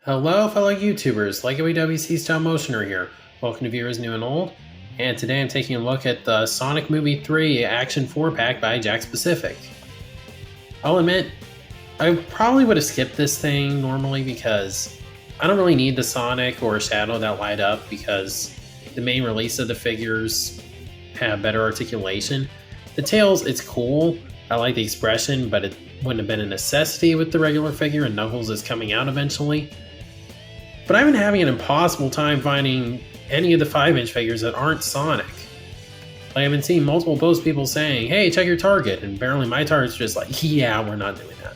Hello, fellow YouTubers. Like WC Stop Motioner here. Welcome to viewers new and old. And today I'm taking a look at the Sonic Movie 3 Action 4-pack by Jakks. I'll admit, I probably would have skipped this thing normally because I don't really need the Sonic or Shadow that light up because the main release of the figures have better articulation. The Tails, it's cool. I like the expression, but it wouldn't have been a necessity with the regular figure, and Knuckles is coming out eventually. But I've been having an impossible time finding any of the 5-inch figures that aren't Sonic. Like, I've been seeing multiple posts people saying, hey, check your Target, and apparently my Target's just like, yeah, we're not doing that.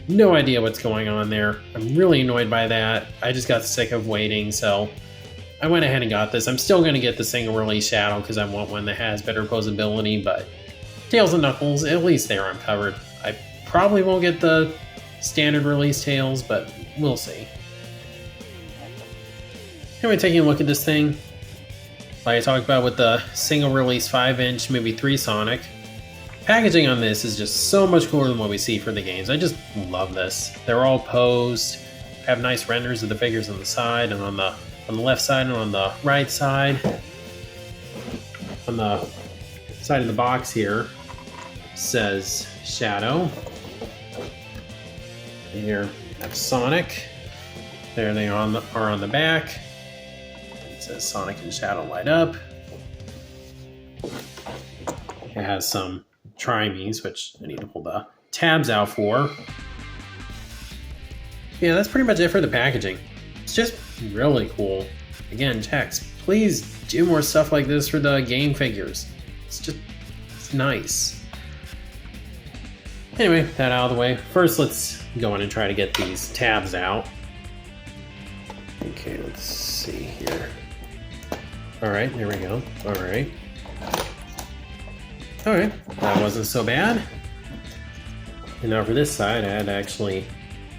No idea what's going on there. I'm really annoyed by that. I just got sick of waiting, so I went ahead and got this. I'm still going to get the single release Shadow because I want one that has better posability, but Tails and Knuckles, at least there I'm covered. I probably won't get the standard release Tails, but we'll see. Anyway, taking a look at this thing, like I talked about with the single release 5-inch movie 3 Sonic, packaging on this is just so much cooler than what we see for the games. I just love this. They're all posed, have nice renders of the figures on the side and on the left side and on the right side. On the side of the box here says Shadow. And here we have Sonic. There they are on the back. It says Sonic and Shadow light up. It has some Try-Me's, which I need to pull the tabs out for. Yeah, that's pretty much it for the packaging. It's just really cool. Again, Jakks, please do more stuff like this for the game figures. It's nice. Anyway, that out of the way. First, let's go in and try to get these tabs out. Okay, let's see here. Alright, there we go. Alright, that wasn't so bad. And now for this side, I had to actually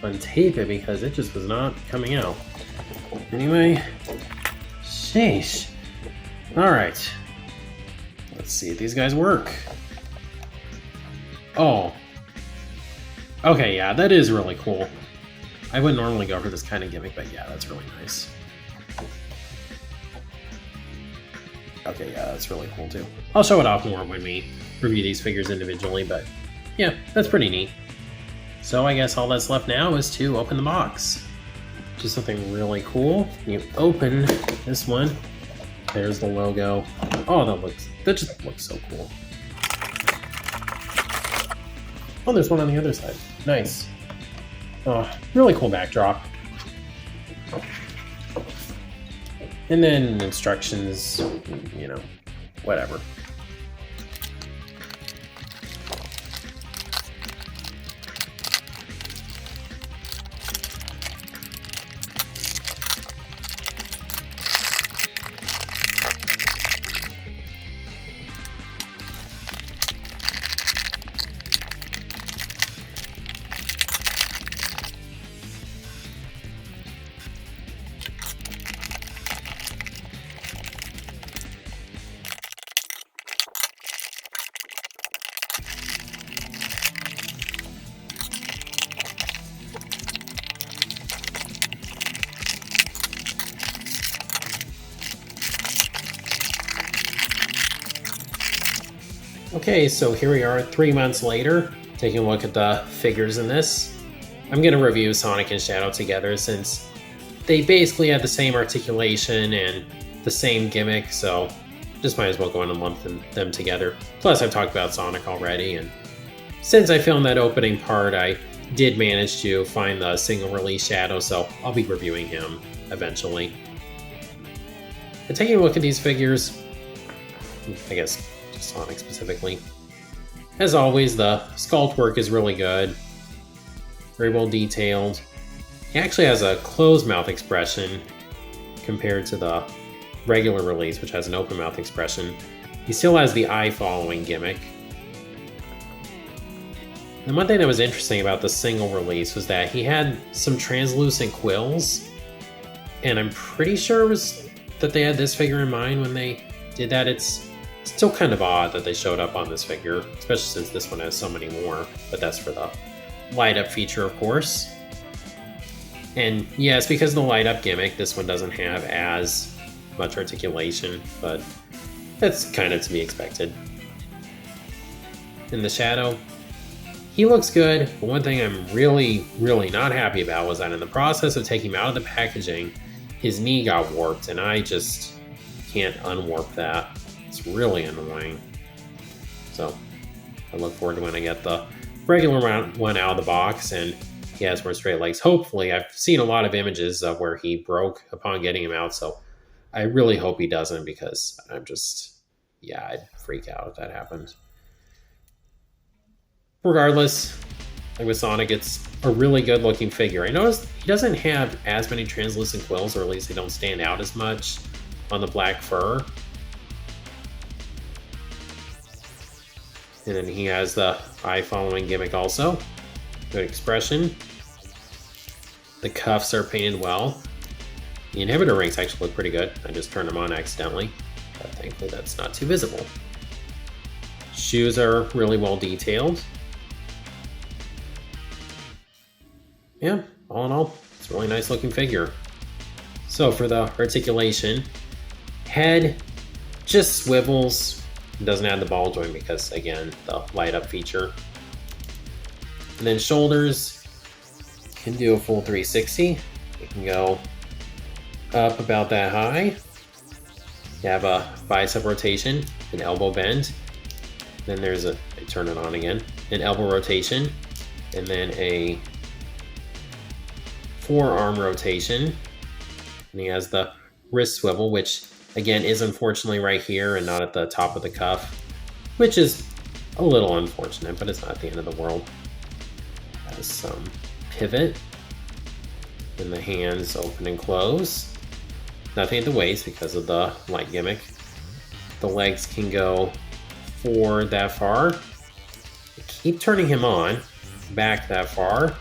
untape it because it just was not coming out. Anyway, sheesh. Alright, let's see if these guys work. Oh. Okay, yeah, that is really cool. I wouldn't normally go for this kind of gimmick, but yeah, that's really nice. Okay, yeah, that's really cool too. I'll show it off more when we review these figures individually, but yeah, that's pretty neat. So I guess all that's left now is to open the box. Just something really cool. You open this one. There's the logo. Oh, that just looks so cool. Oh, there's one on the other side. Nice. Oh, really cool backdrop. And then instructions, you know, whatever. Okay, so here we are 3 months later, taking a look at the figures in this. I'm going to review Sonic and Shadow together since they basically have the same articulation and the same gimmick, so just might as well go in and lump them together. Plus, I've talked about Sonic already, and since I filmed that opening part, I did manage to find the single release Shadow, so I'll be reviewing him eventually. And taking a look at these figures, I guess Sonic specifically. As always, the sculpt work is really good. Very well detailed. He actually has a closed mouth expression compared to the regular release, which has an open mouth expression. He still has the eye following gimmick. And one thing that was interesting about the single release was that he had some translucent quills. And I'm pretty sure it was that they had this figure in mind when they did that. It's still kind of odd that they showed up on this figure, especially since this one has so many more, but that's for the light up feature, of course. And yeah, it's because of the light up gimmick. This one doesn't have as much articulation, but that's kind of to be expected. In the shadow, he looks good, but one thing I'm really not happy about was that in the process of taking him out of the packaging, his knee got warped, and I just can't unwarp that. It's really annoying. So I look forward to when I get the regular one out of the box and he has more straight legs. Hopefully, I've seen a lot of images of where he broke upon getting him out, so I really hope he doesn't, because I'm just, yeah, I'd freak out if that happened. Regardless, like with Sonic, it's a really good looking figure. I noticed he doesn't have as many translucent quills, or at least they don't stand out as much on the black fur. And then he has the eye following gimmick also. Good expression. The cuffs are painted well. The inhibitor rings actually look pretty good. I just turned them on accidentally, but thankfully that's not too visible. Shoes are really well detailed. Yeah, all in all, it's a really nice looking figure. So for the articulation, head just swivels. It doesn't have the ball joint because, again, the light up feature. And then shoulders can do a full 360. It can go up about that high. You have a bicep rotation, an elbow bend. Then there's I turn it on again, an elbow rotation, and then a forearm rotation. And he has the wrist swivel, which again is unfortunately right here and not at the top of the cuff, which is a little unfortunate, but it's not the end of the world. Has some pivot, and the hands open and close. Nothing at the waist because of the light gimmick. The legs can go forward that far. Keep turning him on, back that far,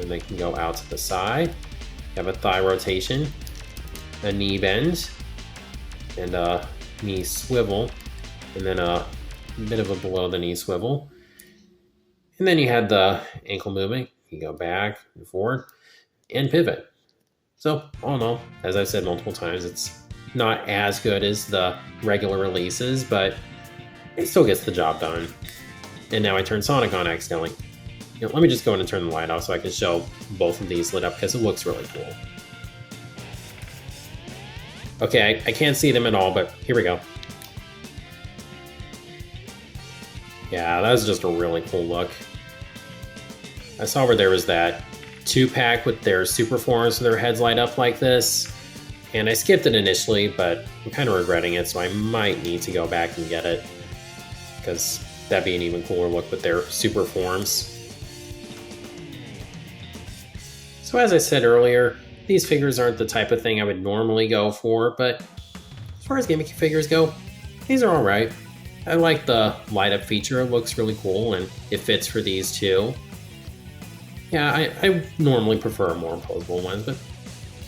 and they can go out to the side. You have a thigh rotation, a knee bend, and a knee swivel, and then a bit of a below the knee swivel. And then you had the ankle movement. You go back and forward and pivot. So all in all, as I've said multiple times, it's not as good as the regular releases, but it still gets the job done. And now I turned Sonic on accidentally. Let me just go in and turn the light off so I can show both of these lit up because it looks really cool. Okay, I can't see them at all, but here we go. Yeah, that was just a really cool look. I saw where there was that 2-pack with their super forms with their heads light up like this, and I skipped it initially, but I'm kind of regretting it, so I might need to go back and get it, because that'd be an even cooler look with their super forms. So as I said earlier, these figures aren't the type of thing I would normally go for, but as far as gimmicky figures go, these are alright. I like the light up feature, it looks really cool, and it fits for these too. Yeah, I normally prefer more posable ones, but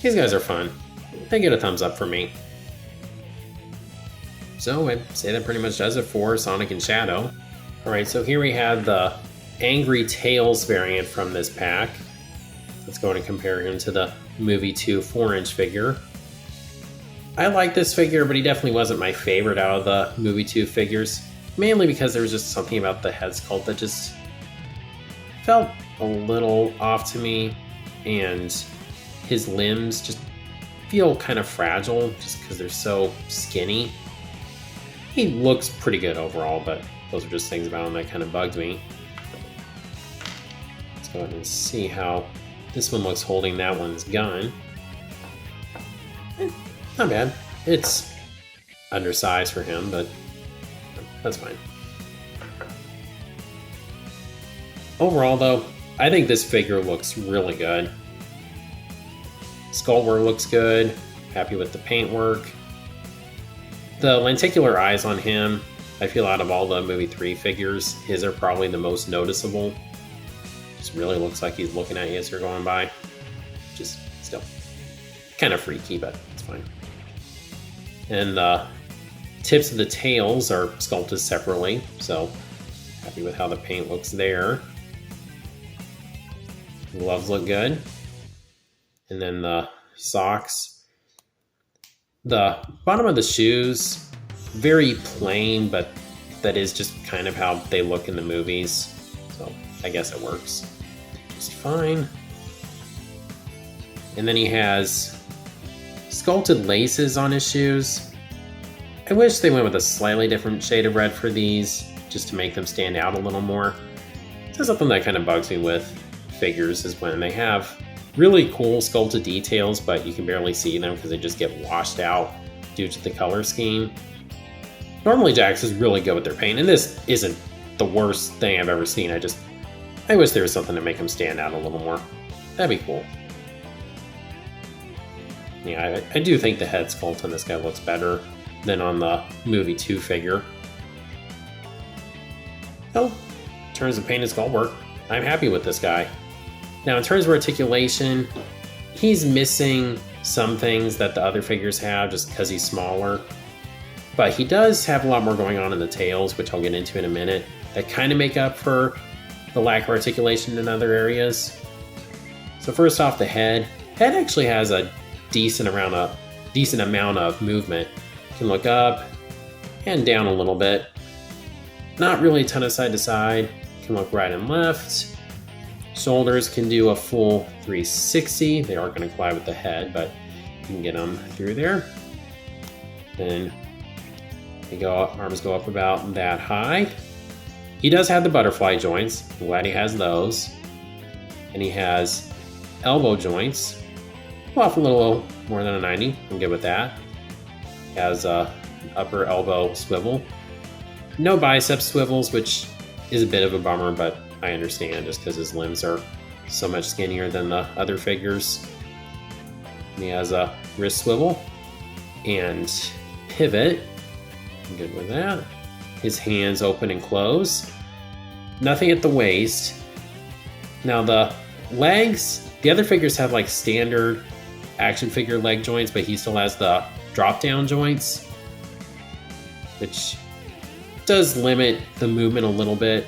these guys are fun. They get a thumbs up for me. So I'd say that pretty much does it for Sonic and Shadow. Alright, so here we have the Angry Tails variant from this pack. Let's go and compare him to the Movie 2 4-inch figure. I like this figure, but he definitely wasn't my favorite out of the Movie 2 figures. Mainly because there was just something about the head sculpt that just felt a little off to me, and his limbs just feel kind of fragile just because they're so skinny. He looks pretty good overall, but those are just things about him that kind of bugged me. Let's go ahead and see how this one looks holding that one's gun. Not bad. It's undersized for him, but that's fine. Overall, though, I think this figure looks really good. Skull work looks good. Happy with the paintwork. The lenticular eyes on him, I feel out of all the Movie 3 figures, his are probably the most noticeable. Just really looks like he's looking at you as you're going by. Just still kind of freaky, but it's fine. And the tips of the tails are sculpted separately, so happy with how the paint looks there. Gloves look good. And then the socks. The bottom of the shoes, very plain, but that is just kind of how they look in the movies. So I guess it works just fine. And then he has sculpted laces on his shoes. I wish they went with a slightly different shade of red for these, just to make them stand out a little more. That's something that kind of bugs me with figures, is when they have really cool sculpted details, but you can barely see them because they just get washed out due to the color scheme. Normally Jakks is really good with their paint, and this isn't the worst thing I've ever seen. I wish there was something to make them stand out a little more. That'd be cool. Yeah, I do think the head sculpt on this guy looks better than on the movie 2 figure. So, in terms of paint and sculpt work, I'm happy with this guy. Now, in terms of articulation, he's missing some things that the other figures have just because he's smaller. But he does have a lot more going on in the tails, which I'll get into in a minute, that kind of make up for the lack of articulation in other areas. So first off, the head. Head actually has a decent amount of movement. You can look up and down a little bit. Not really a ton of side to side. You can look right and left. Shoulders can do a full 360. They are going to collide with the head, but you can get them through there. Then arms go up about that high. He does have the butterfly joints. I'm glad he has those. And he has elbow joints. Off a little more than a 90. I'm good with that. He has an upper elbow swivel. No bicep swivels, which is a bit of a bummer, but I understand just because his limbs are so much skinnier than the other figures. And he has a wrist swivel and pivot. I'm good with that. His hands open and close. Nothing at the waist. Now the legs, the other figures have like standard action figure leg joints, but he still has the drop down joints, which does limit the movement a little bit.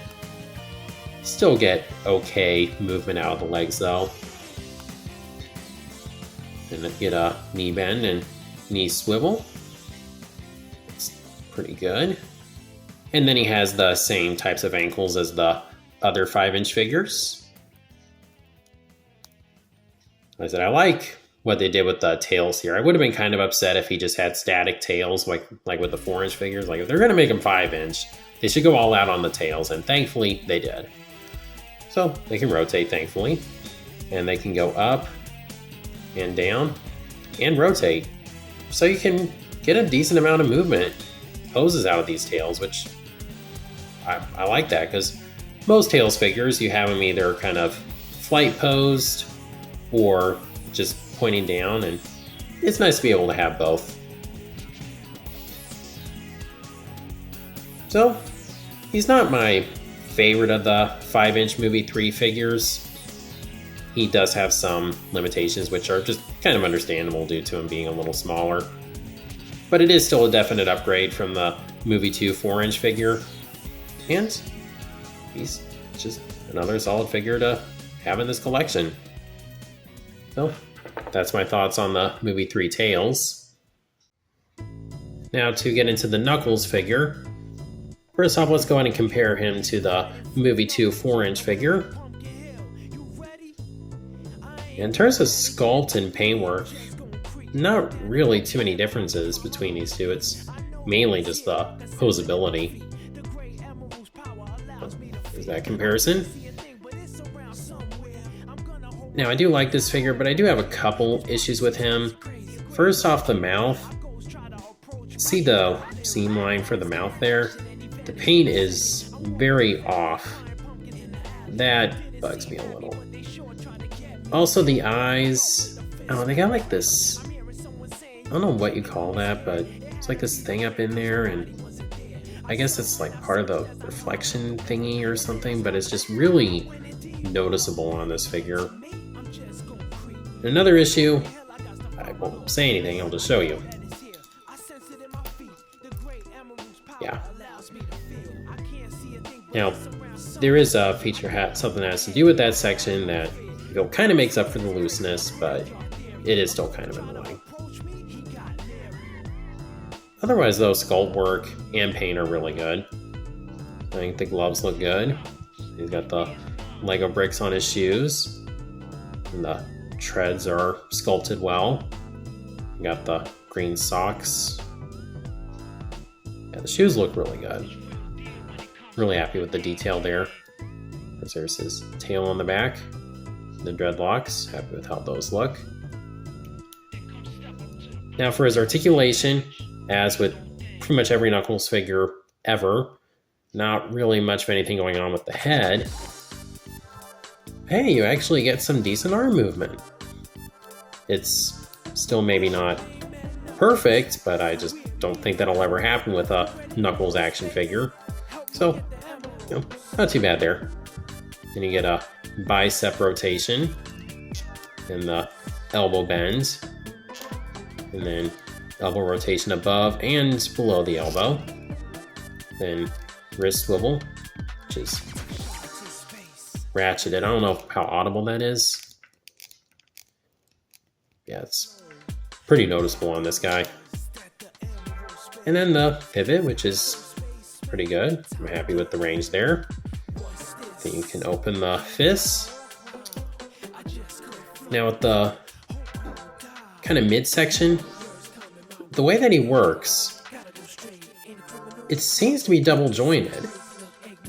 Still get okay movement out of the legs though. And then get a knee bend and knee swivel. It's pretty good. And then he has the same types of ankles as the other 5-inch figures. I said, I like what they did with the tails here. I would have been kind of upset if he just had static tails like with the 4-inch figures. Like if they're going to make them 5-inch, they should go all out on the tails, and thankfully they did. So they can rotate, thankfully, and they can go up and down and rotate. So you can get a decent amount of movement poses out of these tails, which I like that, because most tails figures, you have them either kind of flight posed or just pointing down, and it's nice to be able to have both. So he's not my favorite of the 5-inch movie 3 figures. He does have some limitations, which are just kind of understandable due to him being a little smaller. But it is still a definite upgrade from the movie 2 4-inch figure. And he's just another solid figure to have in this collection. So that's my thoughts on the movie 3 Tails. Now to get into the Knuckles figure. First off, let's go ahead and compare him to the movie 2 4-inch figure. In terms of sculpt and paintwork, not really too many differences between these two. It's mainly just the posability. There's that comparison. Now, I do like this figure, but I do have a couple issues with him. First off, the mouth. See the seam line for the mouth there? The paint is very off. That bugs me a little. Also, the eyes. Oh, they got like this. I don't know what you call that, but it's like this thing up in there, and I guess it's like part of the reflection thingy or something, but it's just really noticeable on this figure. Another issue, I won't say anything, I'll just show you. Yeah. Now, there is a feature hat, something that has to do with that section that kind of makes up for the looseness, but it is still kind of annoying. Otherwise though, sculpt work and paint are really good. I think the gloves look good. He's got the Lego bricks on his shoes. And the treads are sculpted well. You got the green socks. Yeah, the shoes look really good. Really happy with the detail there. There's his tail on the back. The dreadlocks, happy with how those look. Now for his articulation, as with pretty much every Knuckles figure ever, not really much of anything going on with the head. Hey, you actually get some decent arm movement. It's still maybe not perfect, but I just don't think that'll ever happen with a Knuckles action figure. So, not too bad there. Then you get a bicep rotation and the elbow bend, and then elbow rotation above and below the elbow. Then wrist swivel, which is ratcheted. I don't know how audible that is. Yeah, it's pretty noticeable on this guy. And then the pivot, which is pretty good. I'm happy with the range there. Then you can open the fists. Now with the kind of midsection, the way that he works, it seems to be double jointed.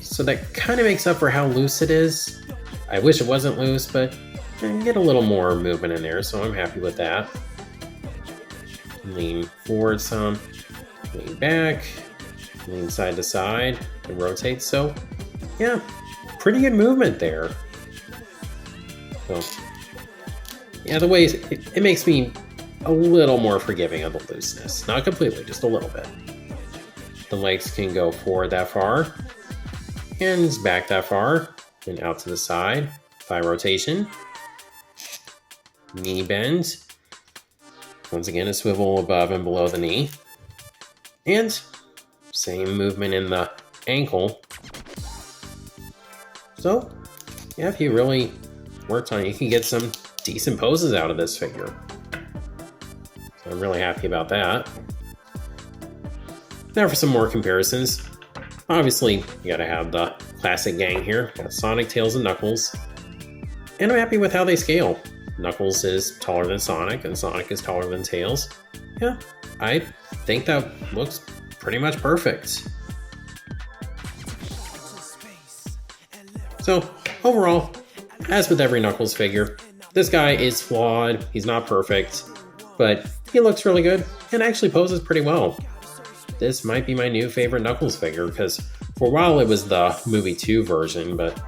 So that kind of makes up for how loose it is. I wish it wasn't loose, but you get a little more movement in there, so I'm happy with that. Lean forward some, lean back, lean side to side, and rotate. So, yeah, pretty good movement there. So, yeah, the way it makes me a little more forgiving of the looseness. Not completely, just a little bit. The legs can go forward that far, hands back that far, and out to the side. Thigh rotation. Knee bend. Once again, a swivel above and below the knee. And same movement in the ankle. So, yeah, if you really worked on it, you can get some decent poses out of this figure. So I'm really happy about that. Now for some more comparisons. Obviously, you gotta have the classic gang here. Got Sonic, Tails, and Knuckles. And I'm happy with how they scale. Knuckles is taller than Sonic, and Sonic is taller than Tails. Yeah, I think that looks pretty much perfect. So, overall, as with every Knuckles figure, this guy is flawed, he's not perfect, but he looks really good and actually poses pretty well. This might be my new favorite Knuckles figure, because for a while it was the Movie 2 version, but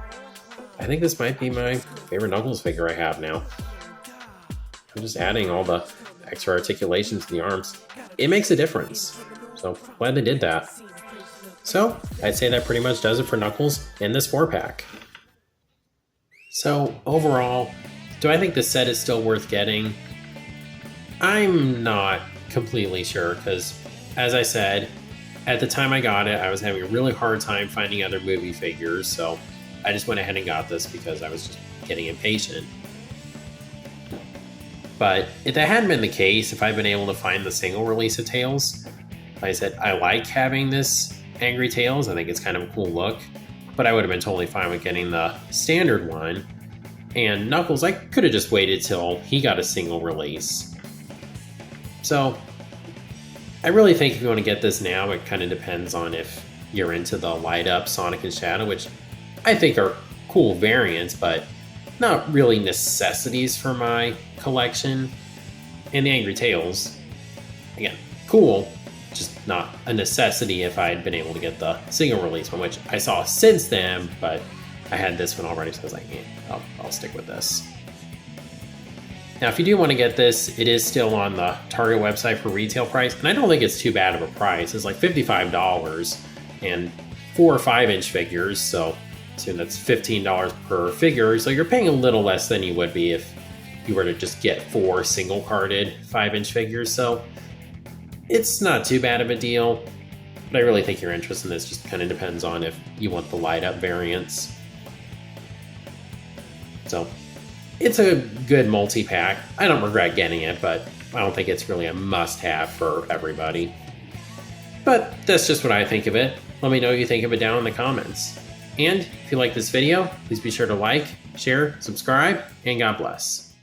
I think this might be my favorite Knuckles figure I have now. I'm just adding all the extra articulation to the arms. It makes a difference, so glad they did that. So, I'd say that pretty much does it for Knuckles in this 4-pack. So, overall, do I think the set is still worth getting? I'm not completely sure, because, as I said, at the time I got it, I was having a really hard time finding other movie figures, so I just went ahead and got this because I was just getting impatient. But if that hadn't been the case, if I'd been able to find the single release of Tails, like I said, I like having this Angry Tails. I think it's kind of a cool look, but I would have been totally fine with getting the standard one. And Knuckles, I could have just waited till he got a single release. So I really think if you want to get this now, it kind of depends on if you're into the light up Sonic and Shadow, which I think are cool variants, but not really necessities for my collection. And the Angry Tails, again, cool, just not a necessity if I had been able to get the single release one, which I saw since then, but I had this one already, so I was like, I'll stick with this. Now, if you do want to get this, it is still on the Target website for retail price, and I don't think it's too bad of a price. It's like $55 and 4 or 5-inch figures, so assume that's $15 per figure, so you're paying a little less than you would be if you were to just get 4 single-carded 5-inch figures, so it's not too bad of a deal, but I really think your interest in this just kind of depends on if you want the light-up variants. So, It's a good multi-pack. I don't regret getting it, but I don't think it's really a must-have for everybody. But that's just what I think of it. Let me know what you think of it down in the comments. And if you like this video, please be sure to like, share, subscribe, and God bless.